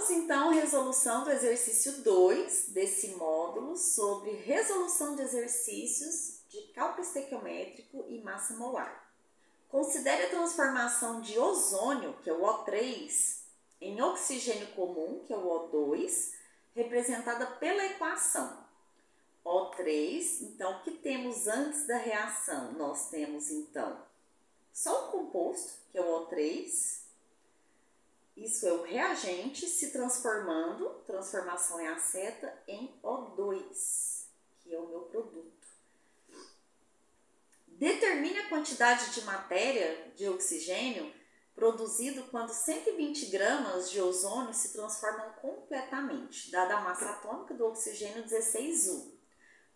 Vamos então à resolução do exercício 2 desse módulo sobre resolução de exercícios de cálculo estequiométrico e massa molar. Considere a transformação de ozônio, que é o O3, em oxigênio comum, que é o O2, representada pela equação O3. Então, o que temos antes da reação? Nós temos, então, só o composto, que é o O3. Isso é o reagente se transformando, transformação é a seta, em O2, que é o meu produto. Determine a quantidade de matéria de oxigênio produzido quando 120 gramas de ozônio se transformam completamente, dada a massa atômica do oxigênio 16U.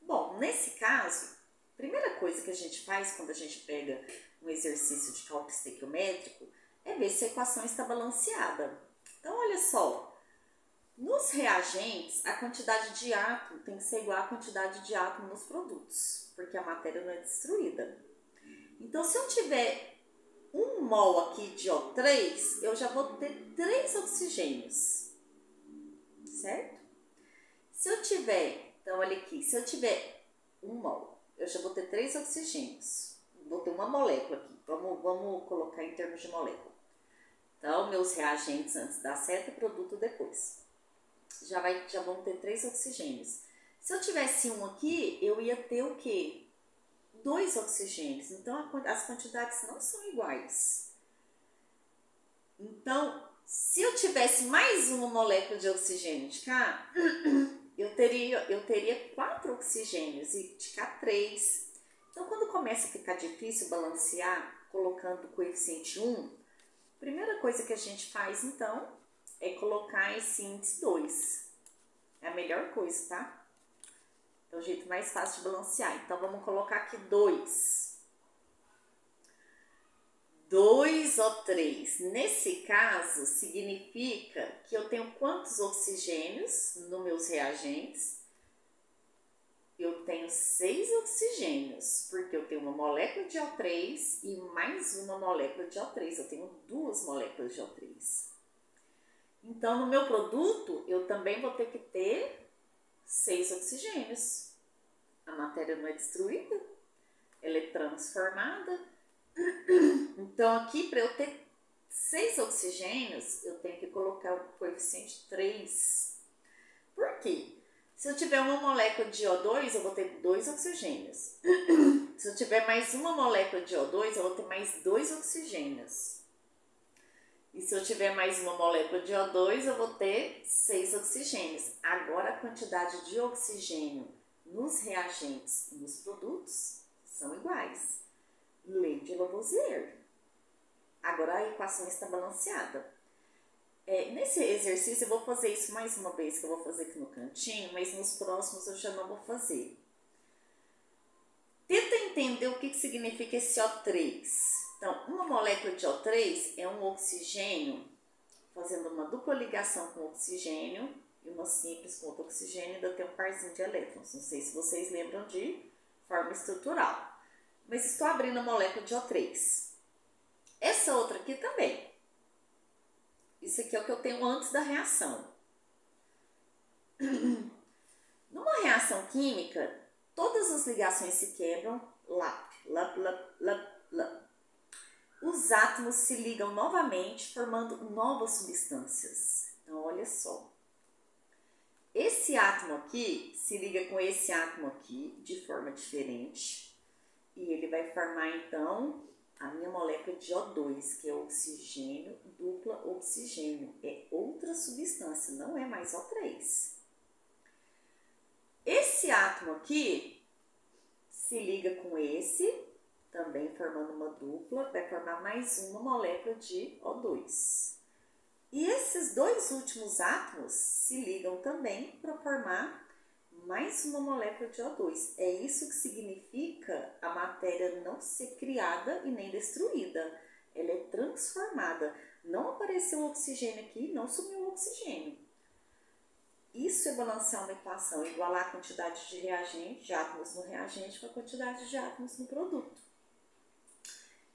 Bom, nesse caso, a primeira coisa que a gente faz quando a gente pega um exercício de cálculo estequiométrico é ver se a equação está balanceada. Então, olha só, nos reagentes, a quantidade de átomo tem que ser igual à quantidade de átomo nos produtos, porque a matéria não é destruída. Então, se eu tiver 1 mol aqui de O3, eu já vou ter 3 oxigênios, certo? Se eu tiver, então olha aqui, se eu tiver 1 mol, eu já vou ter 3 oxigênios. Vou ter uma molécula aqui, vamos colocar em termos de molécula. Então, meus reagentes antes da seta, produto depois. Já vão ter 3 oxigênios. Se eu tivesse 1 aqui, eu ia ter o quê? 2 oxigênios. Então, as quantidades não são iguais. Então, se eu tivesse mais uma molécula de oxigênio de cá, eu teria 4 oxigênios e de cá 3. Então, quando começa a ficar difícil balancear, colocando o coeficiente 1, a primeira coisa que a gente faz, então, é colocar esse índice 2. É a melhor coisa, tá? É o jeito mais fácil de balancear. Então, vamos colocar aqui 2. 2O3. Nesse caso, significa que eu tenho quantos oxigênios nos meus reagentes? Eu tenho 6 oxigênios, porque eu tenho uma molécula de O3 e mais uma molécula de O3. Eu tenho 2 moléculas de O3. Então, no meu produto, eu também vou ter que ter 6 oxigênios. A matéria não é destruída, ela é transformada. Então, aqui, para eu ter 6 oxigênios, eu tenho que colocar o coeficiente 3. Por quê? Se eu tiver uma molécula de O2, eu vou ter 2 oxigênios. Se eu tiver mais uma molécula de O2, eu vou ter mais 2 oxigênios. E se eu tiver mais uma molécula de O2, eu vou ter 6 oxigênios. Agora, a quantidade de oxigênio nos reagentes e nos produtos são iguais. Lei de Lavoisier. Agora, a equação está balanceada. Nesse exercício, eu vou fazer isso mais uma vez, que eu vou fazer aqui no cantinho, mas nos próximos eu já não vou fazer. Tenta entender o que significa esse O3. Então, uma molécula de O3 é um oxigênio fazendo uma dupla ligação com oxigênio e uma simples com outro oxigênio, ainda tem um parzinho de elétrons. Não sei se vocês lembram de forma estrutural. Mas estou abrindo a molécula de O3. Essa outra aqui também. Isso aqui é o que eu tenho antes da reação. Numa reação química, todas as ligações se quebram, os átomos se ligam novamente, formando novas substâncias. Então, olha só. Esse átomo aqui se liga com esse átomo aqui de forma diferente. E ele vai formar, então, a minha molécula de O2, que é oxigênio, dupla oxigênio. É outra substância, não é mais O3. Esse átomo aqui se liga com esse, também formando uma dupla, vai formar mais uma molécula de O2. E esses 2 últimos átomos se ligam também para formar mais uma molécula de O2. É isso que significa a matéria não ser criada e nem destruída. Ela é transformada. Não apareceu o oxigênio aqui, não sumiu o oxigênio. Isso é balancear uma equação, igualar a quantidade de reagente, de átomos no reagente com a quantidade de átomos no produto.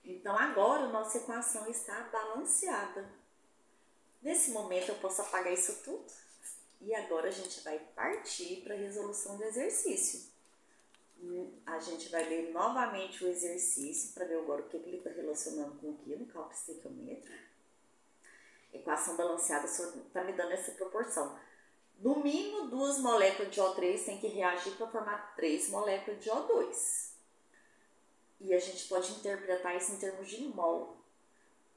Então, agora a nossa equação está balanceada. Nesse momento eu posso apagar isso tudo. E agora a gente vai partir para a resolução do exercício. A gente vai ler novamente o exercício para ver agora o que ele está relacionando com o que no cálculo estequiométrico. Equação balanceada está me dando essa proporção. No mínimo, 2 moléculas de O3 têm que reagir para formar 3 moléculas de O2. E a gente pode interpretar isso em termos de mol.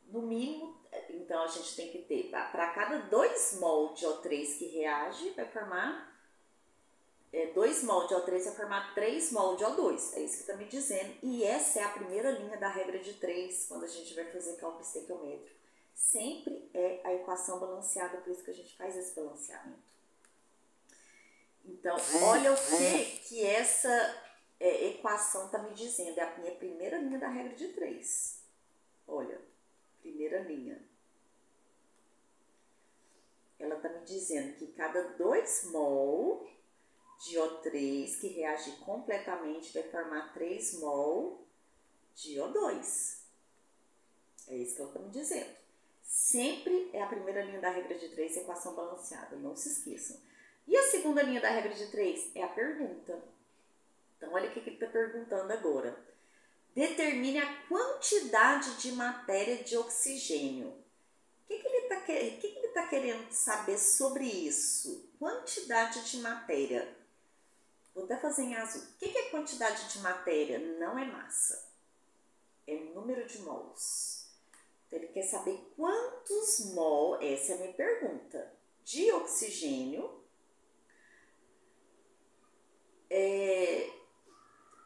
No mínimo, então a gente tem que ter, para cada 2 mol de O3 que reage, vai formar 2 mol de O3 vai formar 3 mol de O2. É isso que está me dizendo. E essa é a primeira linha da regra de 3, quando a gente vai fazer cálculo estequiométrico. Sempre é a equação balanceada, por isso que a gente faz esse balanceamento. Então, olha o que essa equação está me dizendo. É a minha primeira linha da regra de 3. Olha, primeira linha. Ela está me dizendo que cada 2 mol de O3 que reage completamente vai formar 3 mol de O2. É isso que ela está me dizendo. Sempre é a primeira linha da regra de 3, equação balanceada, não se esqueçam. E a segunda linha da regra de 3 é a pergunta. Então, olha o que ele está perguntando agora. Determine a quantidade de matéria de oxigênio. O que ele está querendo saber sobre isso? Quantidade de matéria. Vou até fazer em azul. O que é quantidade de matéria? Não é massa. É número de mols. Então, ele quer saber quantos mol, essa é a minha pergunta, de oxigênio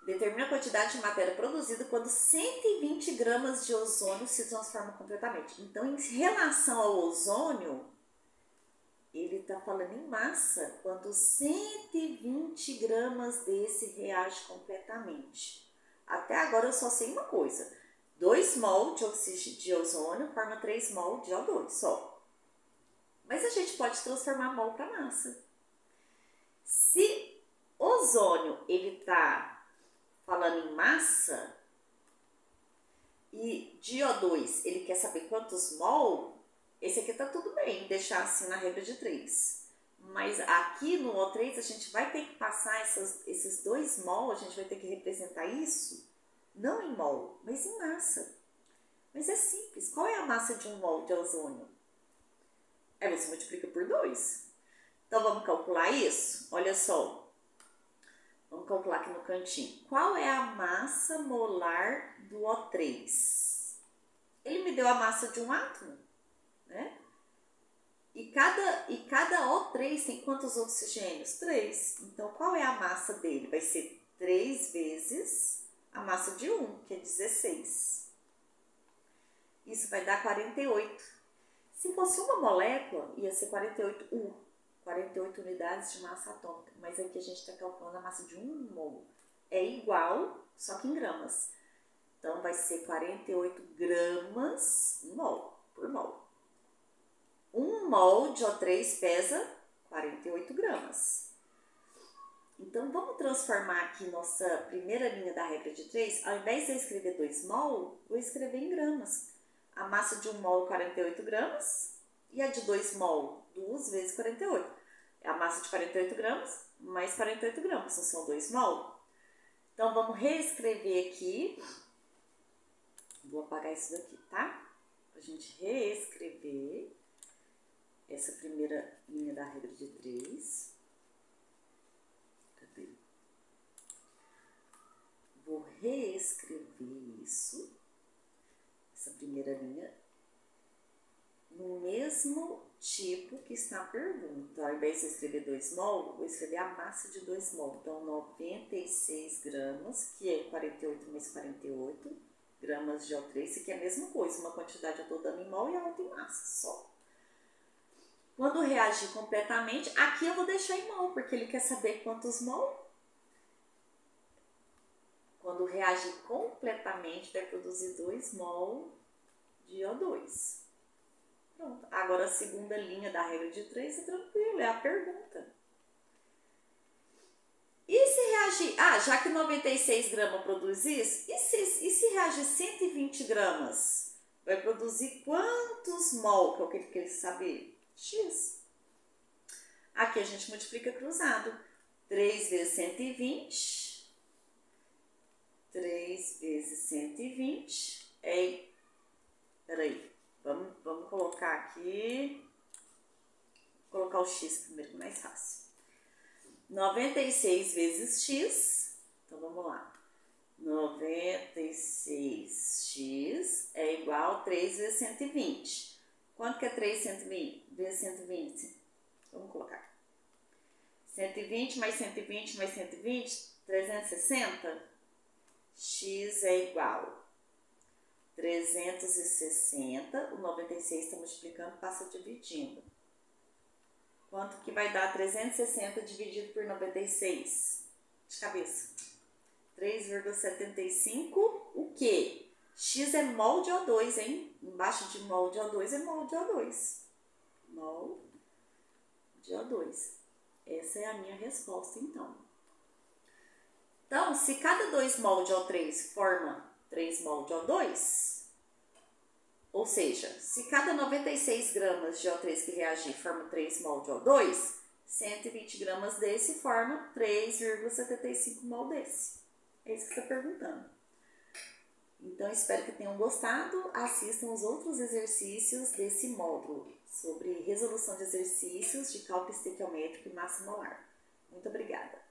determina a quantidade de matéria produzida quando 120 gramas de ozônio se transforma completamente. Então, em relação ao ozônio, ele está falando em massa, quando 120 gramas desse reage completamente. Até agora eu só sei uma coisa. 2 mol de ozônio forma 3 mol de O2 só. Mas a gente pode transformar mol para massa. Se ozônio ele está falando em massa e de O2 ele quer saber quantos mol, esse aqui tá tudo bem, deixar assim na regra de 3. Mas aqui no O3 a gente vai ter que passar esses 2 mol, a gente vai ter que representar isso, não em mol, mas em massa. Mas é simples, qual é a massa de 1 mol de ozônio? Aí você multiplica por 2. Então vamos calcular isso? Olha só. Vamos calcular aqui no cantinho. Qual é a massa molar do O3? Ele me deu a massa de um átomo, né? E cada O3 tem quantos oxigênios? 3. Então, qual é a massa dele? Vai ser 3 vezes a massa de 1, que é 16. Isso vai dar 48. Se fosse uma molécula, ia ser 48U. 48 unidades de massa atômica, mas aqui a gente está calculando a massa de 1 mol. É igual, só que em gramas. Então, vai ser 48 gramas por mol. 1 mol de O3 pesa 48 gramas. Então, vamos transformar aqui nossa primeira linha da regra de 3. Ao invés de eu escrever 2 mol, vou escrever em gramas. A massa de 1 mol, 48 gramas. E a de 2 mol, 2 vezes 48. É a massa de 48 gramas mais 48 gramas, não são 2 mol? Então, vamos reescrever aqui. Vou apagar isso daqui, tá? Pra gente reescrever essa primeira linha da regra de 3. Cadê? Vou reescrever isso, essa primeira linha, no mesmo tipo que está a pergunta. Ao invés de escrever 2 mol, vou escrever a massa de 2 mol. Então, 96 gramas, que é 48 mais 48 gramas de O3. Isso aqui é a mesma coisa, uma quantidade eu estou dando em mol e a outra em massa, só. Quando reagir completamente, aqui eu vou deixar em mol, porque ele quer saber quantos mol. Quando reagir completamente, vai produzir 2 mol de O2. Pronto. Agora a segunda linha da regra de 3 é tranquilo, é a pergunta. E se reagir... já que 96 gramas produz isso, e se reagir 120 gramas vai produzir quantos mol, que é o que ele quer saber? X. Aqui a gente multiplica cruzado. 3 vezes 120. 3 vezes 120 é... Peraí, vamos colocar aqui... Vou colocar o x primeiro, que é mais fácil. 96 vezes x. Então, vamos lá. 96x é igual a 3 vezes 120. Quanto que é 3 vezes 120? Vamos colocar. 120 mais 120 mais 120, 360. X é igual a 360. O 96 está multiplicando, passa dividindo. Quanto que vai dar 360 dividido por 96? De cabeça. 3,75. O quê? X é mol de O2, hein? Embaixo de mol de O2 é mol de O2. Mol de O2. Essa é a minha resposta, então. Então, se cada 2 mol de O3 forma 3 mol de O2, ou seja, se cada 96 gramas de O3 que reagir forma 3 mol de O2, 120 gramas desse forma 3,75 mol desse. É isso que você está perguntando. Então, espero que tenham gostado. Assistam os outros exercícios desse módulo sobre resolução de exercícios de cálculo estequiométrico e massa molar. Muito obrigada.